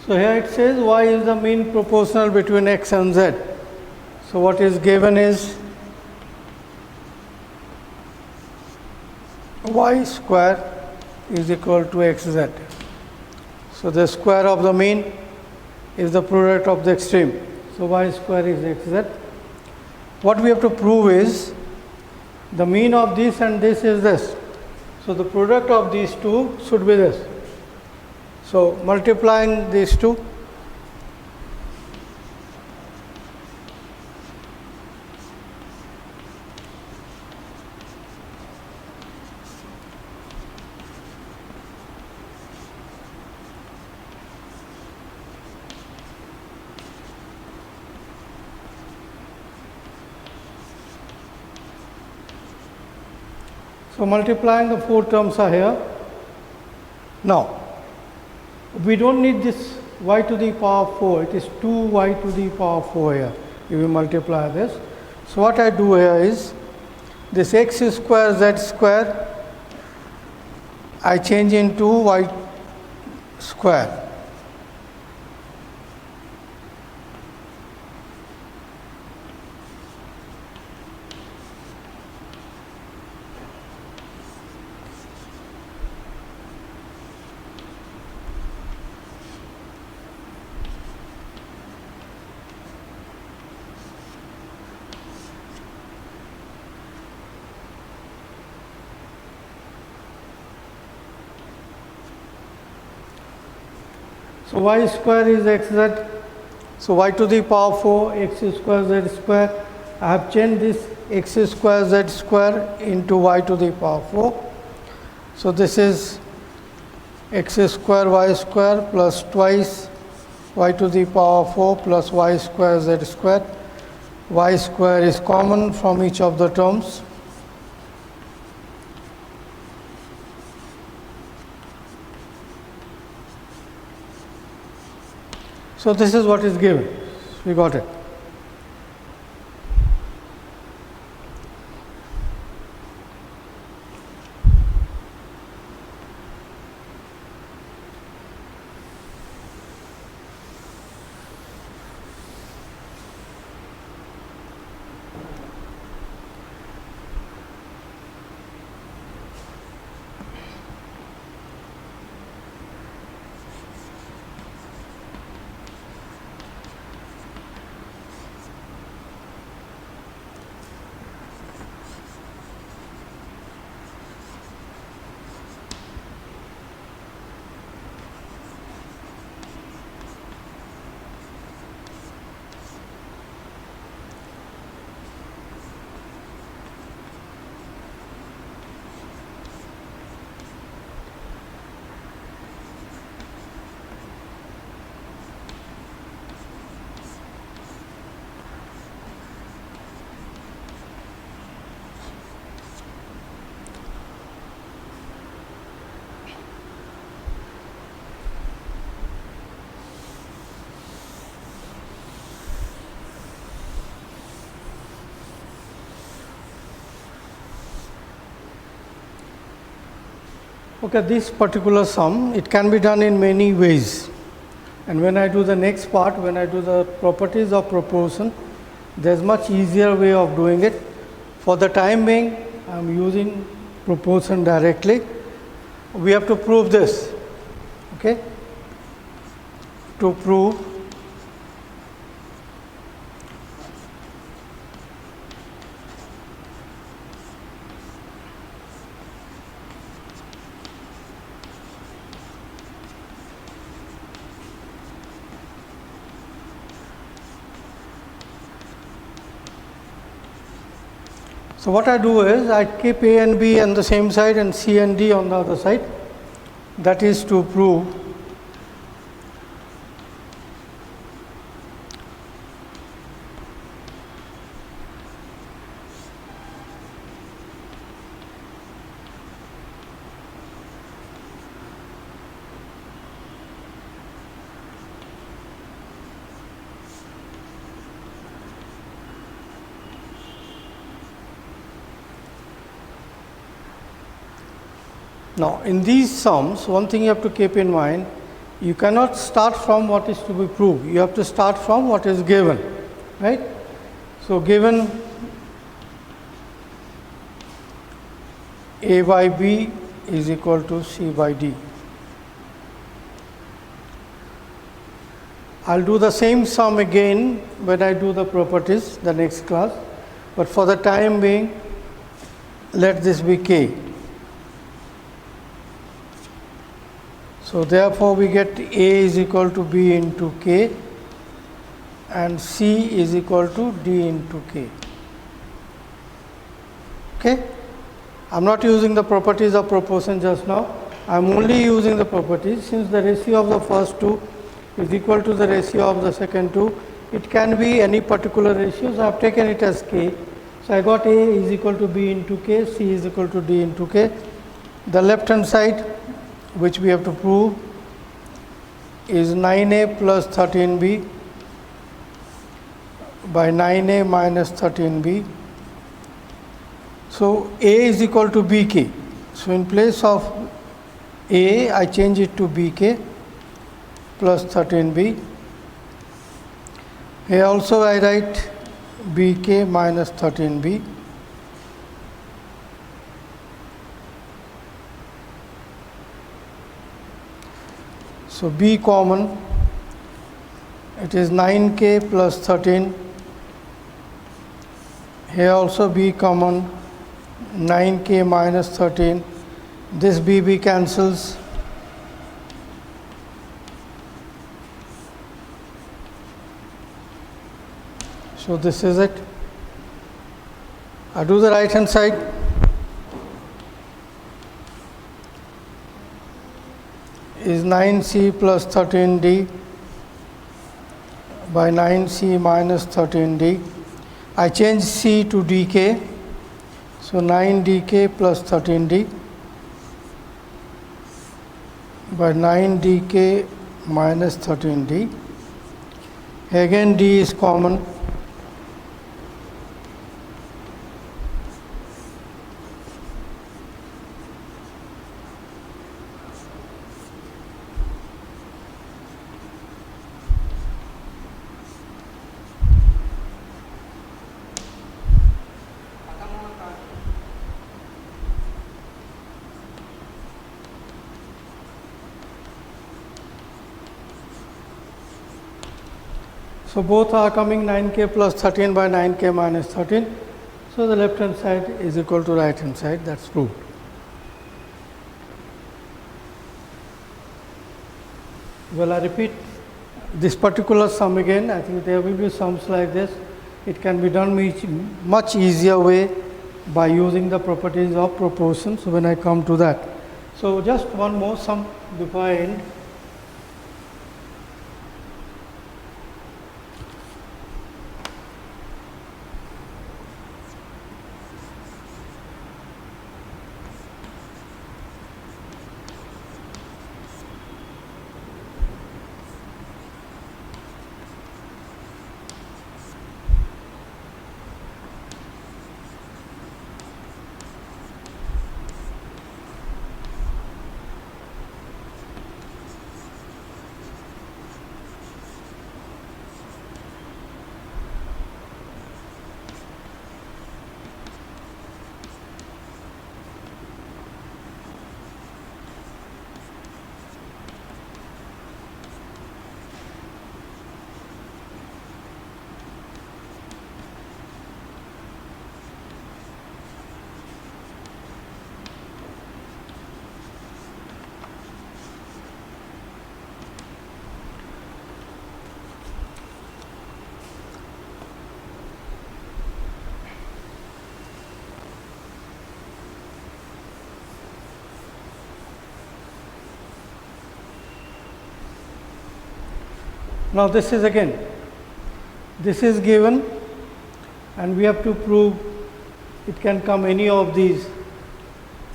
So here it says y is the mean proportional between x and z. So what is given is y square is equal to xz. So the square of the mean is the product of the extreme. So y square is xz. What we have to prove is the mean of this and this is this. So the product of these two should be this. So multiplying these two, so multiplying the four terms are here. Now we don't need this y to the power 4, it is 2y to the power 4 here if we multiply this. So what I do here is this x square z square I change into y square. So y square is xz, so y to the power 4 x square z square. I have changed this x square z square into y to the power 4. So this is x square y square plus twice y to the power 4 plus y square z square. Y square is common from each of the terms. So this is what is given. We got it. Okay, this particular sum, it can be done in many ways. And when I do the next part, when I do the properties of proportion, there's much easier way of doing it. For the time being, I'm using proportion directly. We have to prove this, okay? To prove so what I do is I keep A and B on the same side and C and D on the other side. That is to prove now in these sums, one thing you have to keep in mind, You cannot start from what is to be proved. You have to start from what is given, right? So given A by B is equal to C by D. I'll do the same sum again when I do the properties the next class, but for the time being, let this be K. So therefore we get A is equal to B into K and C is equal to D into K. Okay? I am not using the properties of proportion just now. I am only using the properties. Since the ratio of the first two is equal to the ratio of the second two, it can be any particular ratio. So I have taken it as K. So I got A is equal to B into K, C is equal to D into K. The left hand side, which we have to prove, is 9A plus 13B by 9A minus 13B. So A is equal to BK. So in place of A, I change it to BK plus 13B. Here also I write BK minus 13B. So B common, it is 9K plus 13. Here also B common, 9K minus 13. This BB cancels. So this is it. I do the right hand side. Is 9C plus 13D by 9C minus 13D. I change C to DK. So 9DK plus 13D by 9DK minus 13D. Again D is common. So both are coming 9K plus 13 by 9K minus 13. So the left hand side is equal to right hand side. That's proved. Well, I repeat this particular sum again. I think there will be sums like this. It can be done much easier way by using the properties of proportion. So when I come to that. So just one more sum before I end. Now this is again, this is given and we have to prove it can come any of these.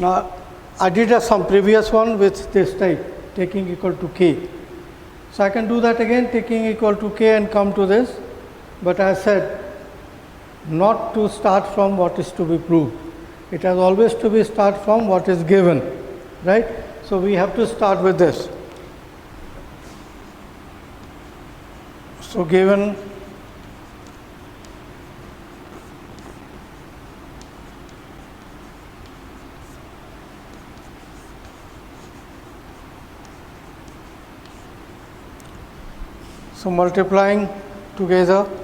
Now I did some previous one with this type, taking equal to K. So I can do that again, taking equal to K and come to this, but I said not to start from what is to be proved. It has always to be start from what is given, right? So we have to start with this. So given so multiplying together